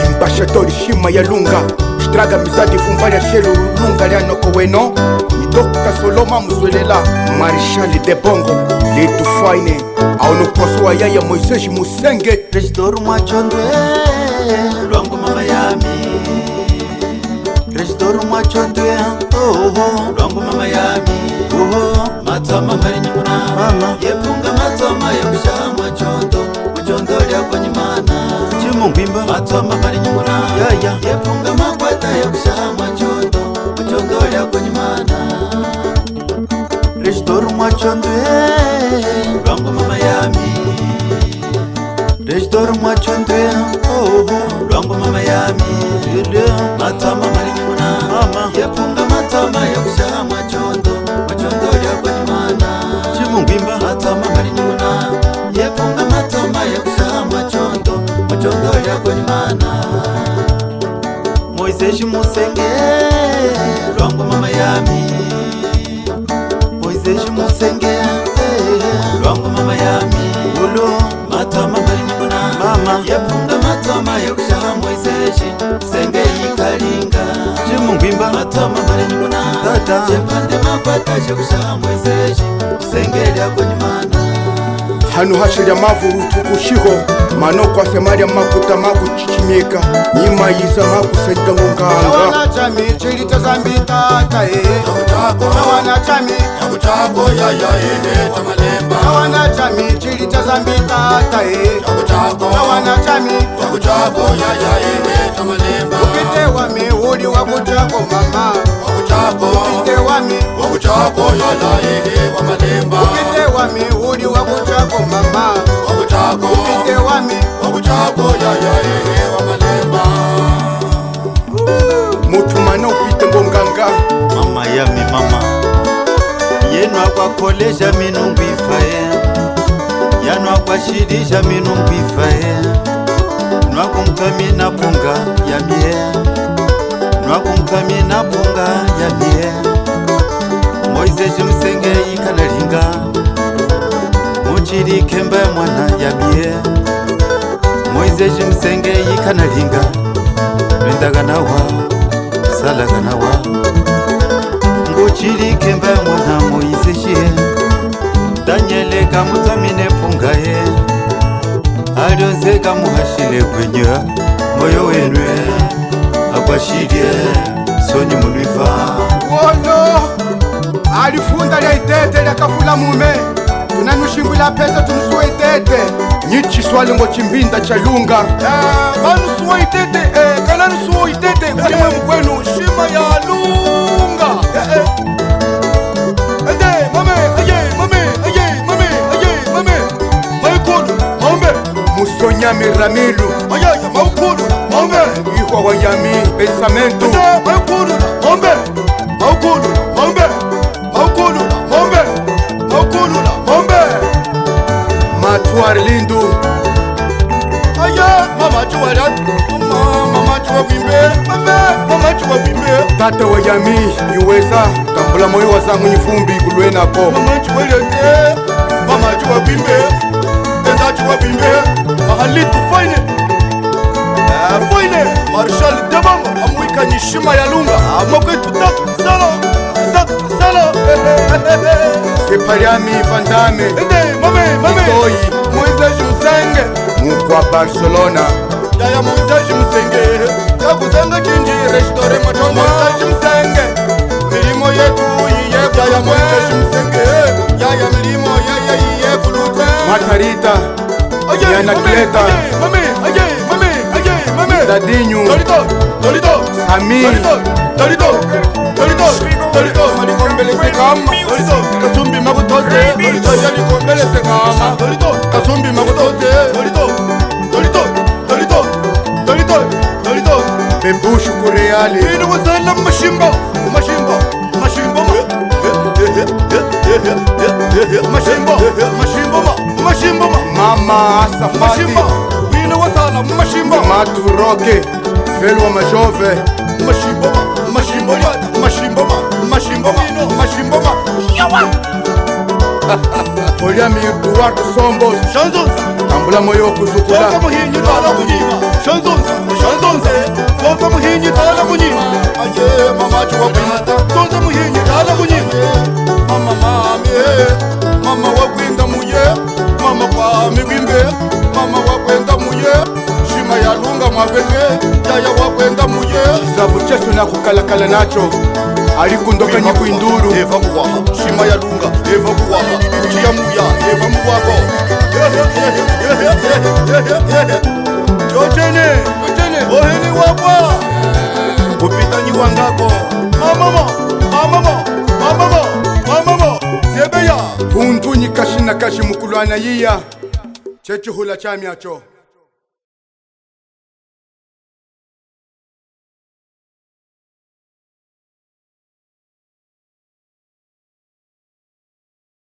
Embaixador Shima ya Lunga Estraga amizade vumbalha shelo Lunga liano koweno Idoka Soloma muzwelela Marshal de Bongo Litu Faine Auno poso wa yaya Moises Musenge Restore machondwe Lwangu mama yami Restore machondwe Lwangu mama yami Matama mari nyinguna Yepunga matama ya kusha machondo Machondo lya kwa nyimana Chimu mbimba Matama mari nyinguna Yepunga makwata ya kusha machondo Machondo lya kwa nyimana Restore machondwe Lwangu mama yami Restore machondwe Lwangu mama yami Matama mari nyinguna Yepunga matama ya kusha machondo Machondo lya kwa nyimana Chimu mbimba Matama mari nyinguna Yepunga matama ya kusha machondo Machondo lya kwa nyimana Moises Musenge Lwangu mama yami Moises Musenge Lwangu mama yami Matama mari nyinguna Yepunga matama ya kusha Moises Musenge ikalinga Chimu mbimba Matama mari nyinguna Jepande makwata ya kusha Moises Musenge lya kwa nyimana Hanu hashirya mavuru tukushiho Mano kwa semaria makuta makuchichimika Nyima yisa makusenda ngonganga Nawana chami chilita zambita tae Nawana chami Chakuchako ya tamalemba Nawana chami chilita zambita tae Chakuchako Nawana chami Chakuchako ya tamalemba Ukite wami uli wakuchako mama Chakuchako Ukite wami Chakuchako ya wamalemba Ukite wami uli wakuchako mama Chakuchako Ukite wami Chakuchako ya wamalemba Mutu mana upite ngonganga Mama yami mama Yenu akwakolesha minungu ifaye Yanu akwashirisha minungu ifaye Nwakumkamina punga ya mie Nwakumkamina punga ya mie Moises Musenge ikanalinga Muchiri kemba mwana ya mie Moises Musenge ikanalinga Rendaga nawa Salaga nawa Nguchiri kemba mwana Moises Daniele kamutamine punga ye Alionze kamuhashile kwenye moyo wenwe Akwashirie soni munuifa Wono Alifunda lya itete lya kafula mume Tunanushimwila pesa tunusuwa itete Nyichi swali ngo chimbinda cha Lunga Banusuwa itete Kananusuwa itete Kulimwe mkwenu Shima ya Lunga Ede mame Maikulu Maumbe Musonyami Ramilu Ayaya maukulu Maumbe Ihwa wa yami Pensamento Ede maukulu Maumbe Maukulu Maumbe Maukulu Maumbe Maukulu Maumbe Matuari Lindu Aya mama chuwarat Mama chuwa bimbe Mama chuwa bimbe Tata wa yami Yuweza Kambula moyo wa zangu nyifumbi kulwena ko Mama chuwa lete Mama chuwa bimbe Eda chuwa bimbe Mahalitu faine Faine Marshal de Bongo Amwika nyishima ya Lunga Amokwetu tatu sala Separiami Vandame Ede mame Itoyi Moises Musenge Mukwa Barcelona Yaya Moises Musenge Kakuzanga chinji restore machoma Moises Musenge Milimo yetu iye Yaya Moises Musenge Yaya milimo iye kulute Matarita Yana Kleta Mame Dadinyu Torito Sami Torito Malikombele sekama Torito Kasumbi makutote Torito Yalikombele sekama Torito Kasumbi makutote Torito Bembushu Kureali Inu wasala mashimbo Mama Asafati Inu wasala mashimbo Matu Roke Felwa Majove Yawa Oliami Eduardo Sombos Shanzo ambula moyo okuzukula Soza muhinyi tala kunyima Shonzonze Soza muhinyi tala kunyima Aye mama chuwa kwinata Soza muhinyi tala kunyima Mama mami Mama wakwinda muye Mama kwa miwimbe Mama wakwenda muye Shima ya lunga mwakwende Yaya wakwenda muye zavu chesu na kukalakala nacho alikundoka nyikuinduru Eva muwaha Shima ya lunga Eva muwaha Chia muya Eva muwako Chotene Oheni wakwa Kupitanyi wangako Mamamo Zebeya huntu nyikashi na kashi mukulwana yiya chechihula chamyacho